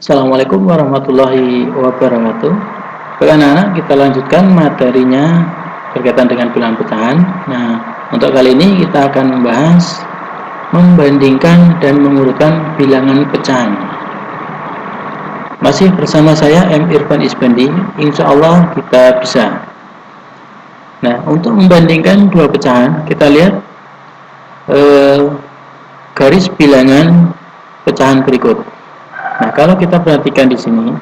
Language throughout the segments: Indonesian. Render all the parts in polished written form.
Assalamualaikum warahmatullahi wabarakatuh. Baik anak-anak, kita lanjutkan materinya berkaitan dengan bilangan pecahan. Nah, untuk kali ini kita akan membahas membandingkan dan mengurutkan bilangan pecahan. Masih bersama saya M. Irfan Isbandi. Insya Allah kita bisa. Nah, untuk membandingkan dua pecahan, kita lihat garis bilangan pecahan berikut. Nah, kalau kita perhatikan di sini,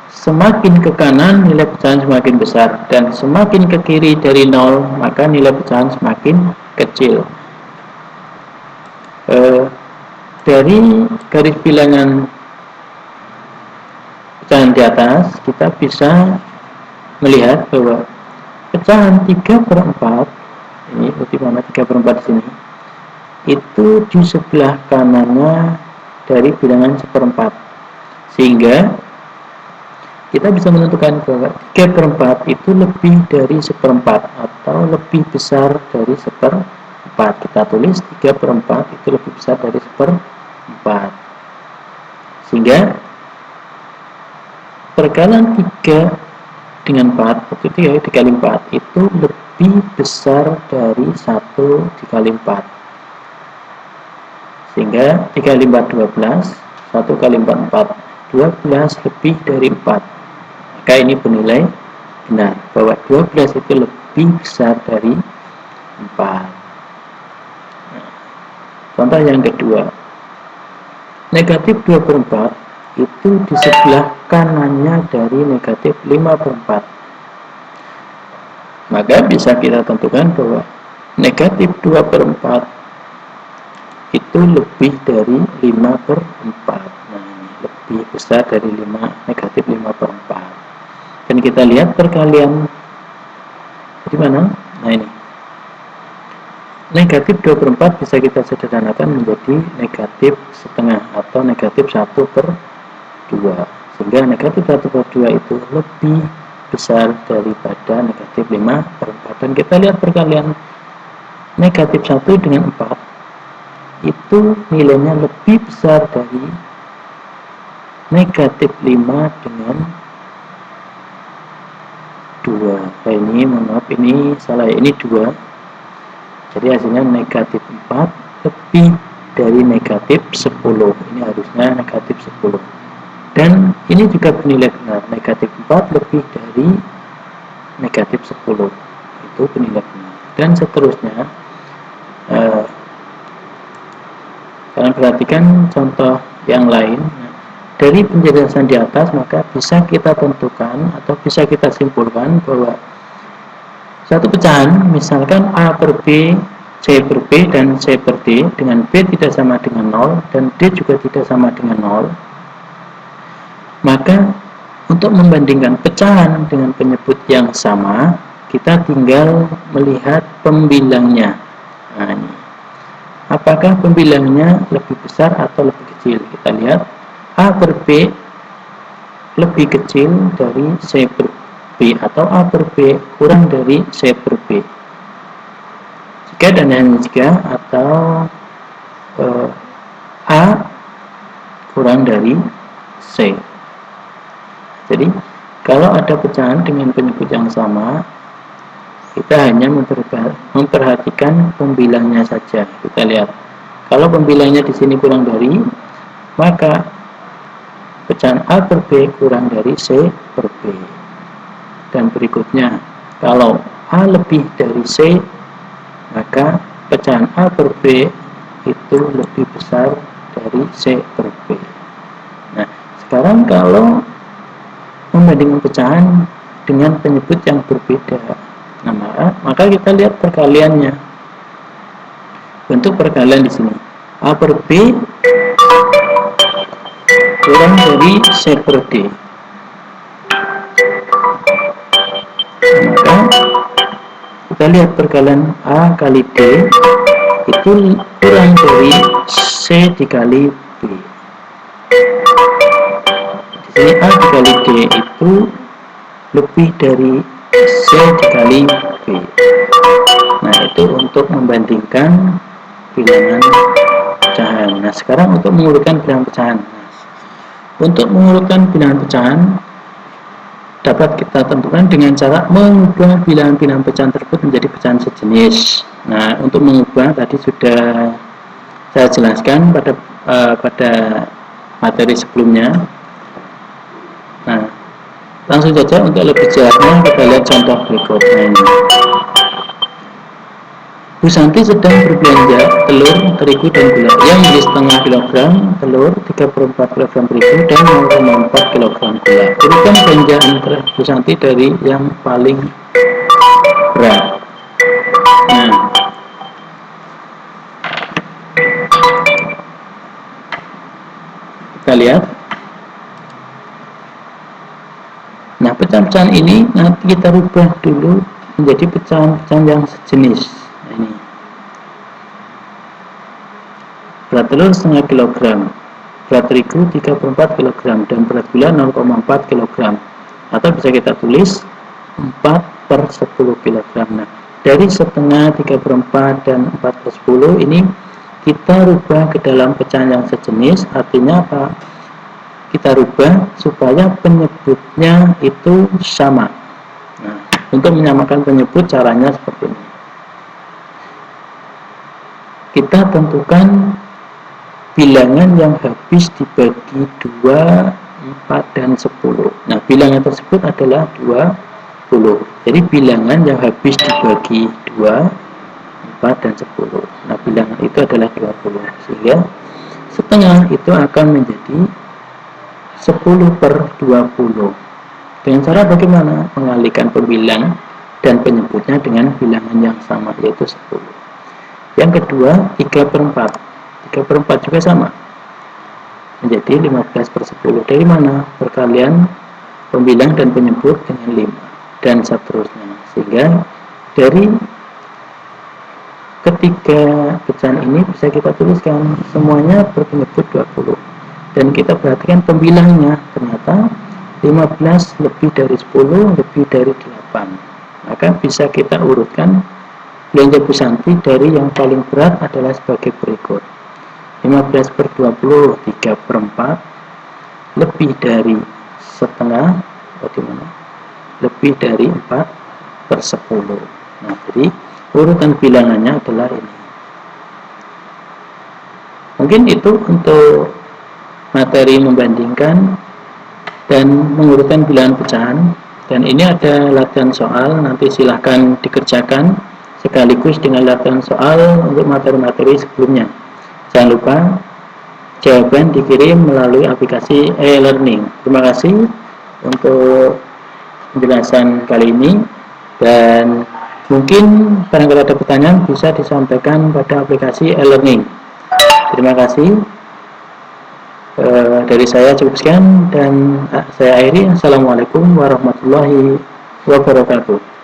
semakin ke kanan nilai pecahan semakin besar, dan semakin ke kiri dari 0 maka nilai pecahan semakin kecil. Dari garis bilangan pecahan di atas kita bisa melihat bahwa pecahan 3/4 ini di mana 3/4 di sini itu di sebelah kanannya dari bilangan 1/4, sehingga kita bisa menentukan bahwa 3/4 itu lebih dari 1/4 atau lebih besar dari 1/4. Kita tulis 3/4 itu lebih besar dari 1/4, sehingga perkalian 3 dengan 4 itu 3 dikali 4 itu lebih besar dari 1 dikali 4, sehingga 3 kali 4 12, 1 kali 4 4, 12 lebih dari 4. Maka ini bernilai benar bahwa 12 itu lebih besar dari 4. Contoh yang kedua, negatif 2/4 itu di sebelah kanannya dari negatif 5/4. Maka bisa kita tentukan bahwa negatif 2/4 itu lebih dari 5/4. Nah, ini lebih besar dari negatif 5/4. Dan kita lihat perkalian di mana? Nah, ini negatif 2/4 bisa kita sederhanakan menjadi negatif setengah atau negatif 1/2, sehingga negatif 1/2 itu lebih besar daripada negatif 5/4. Dan kita lihat perkalian negatif 1 dengan 4 itu nilainya lebih besar dari negatif 5 dengan 2. Ini maaf, ini salah, ini 2. Jadi hasilnya negatif 4 lebih dari negatif 10. Ini harusnya negatif 10. Dan ini juga bernilai benar, negatif 4 lebih dari negatif 10. Itu bernilai benar. Dan seterusnya, kalian perhatikan contoh yang lain. Dari penjelasan di atas maka bisa kita tentukan atau bisa kita simpulkan bahwa satu pecahan, misalkan A per B, C per B, dan C per D, dengan B tidak sama dengan 0 dan D juga tidak sama dengan 0, maka untuk membandingkan pecahan dengan penyebut yang sama, kita tinggal melihat pembilangnya. Nah, ini apakah pembilangnya lebih besar atau lebih kecil? Kita lihat A per B lebih kecil dari C per B atau A per B kurang dari C per B. Jika dan hanya jika atau A kurang dari C. Jadi kalau ada pecahan dengan penyebut yang sama, kita hanya memperhatikan pembilangnya saja. Kita lihat, kalau pembilangnya di sini kurang dari, maka pecahan A per B kurang dari C per B. Dan berikutnya, kalau A lebih dari C, maka pecahan A per B itu lebih besar dari C per B. Nah, sekarang kalau membandingkan pecahan dengan penyebut yang berbeda, nah, maka kita lihat perkaliannya. Bentuk perkalian di sini, A per B kurang dari C per D. Maka kita lihat perkalian A kali D itu kurang dari C dikali B. Di sini A dikali D itu lebih dari C dikali B. Nah, itu untuk membandingkan bilangan pecahan. Nah, sekarang untuk mengurutkan bilangan pecahan. Untuk mengurutkan bilangan pecahan dapat kita tentukan dengan cara mengubah bilangan-bilangan pecahan tersebut menjadi pecahan sejenis. Nah, untuk mengubah tadi sudah saya jelaskan pada materi sebelumnya. Nah, langsung saja untuk lebih jelasnya kita lihat contoh berikutnya ini. Bu Santi sedang berbelanja telur, terigu, dan gula yang beli setengah kilogram telur, 3/4 kilogram terigu, dan 0,4 kilogram gula. Urutkan belanjaan Bu Santi dari yang paling berat. Nah, kita lihat. Nah, pecahan-pecahan ini nanti kita rubah dulu menjadi pecahan-pecahan yang sejenis. Nah, ini berat telur setengah kilogram, berat terigu 3/4 kilogram, dan berat gula 0,4 kilogram. Atau bisa kita tulis 4/10 kilogram. Nah, dari setengah, 3/4, dan 4/10 ini kita rubah ke dalam pecahan yang sejenis. Artinya apa? Kita rubah supaya penyebutnya itu sama. Nah, untuk menyamakan penyebut caranya seperti ini. Kita tentukan bilangan yang habis dibagi 2, 4, dan 10. Nah, bilangan tersebut adalah 20. Jadi bilangan yang habis dibagi 2, 4, dan 10. Nah, bilangan itu adalah 20. Sehingga setengah itu akan menjadi 10/20. Dengan cara bagaimana? Mengalihkan pembilang dan penyebutnya dengan bilangan yang sama, yaitu 10. Yang kedua, 3/4. 3/4 juga sama, menjadi 15/10. Dari mana? Perkalian pembilang dan penyebut dengan 5, dan seterusnya. Sehingga dari ketiga pecahan ini bisa kita tuliskan semuanya berpenyebut 20. Dan kita perhatikan pembilangnya, ternyata 15 lebih dari 10 lebih dari 8. Maka bisa kita urutkan belanja Bu Santi dari yang paling berat adalah sebagai berikut. 15/20, 3/4, lebih dari setengah, bagaimana? Lebih dari 4/10. Nah, jadi urutan bilangannya adalah ini. Mungkin itu untuk materi membandingkan dan mengurutkan bilangan pecahan. Dan ini ada latihan soal, nanti silahkan dikerjakan sekaligus dengan latihan soal untuk materi-materi sebelumnya. Jangan lupa jawaban dikirim melalui aplikasi e-learning. Terima kasih untuk penjelasan kali ini, dan mungkin barangkali ada pertanyaan bisa disampaikan pada aplikasi e-learning. Terima kasih. Dari saya cukup sekian, dan saya akhiri. Assalamualaikum warahmatullahi wabarakatuh.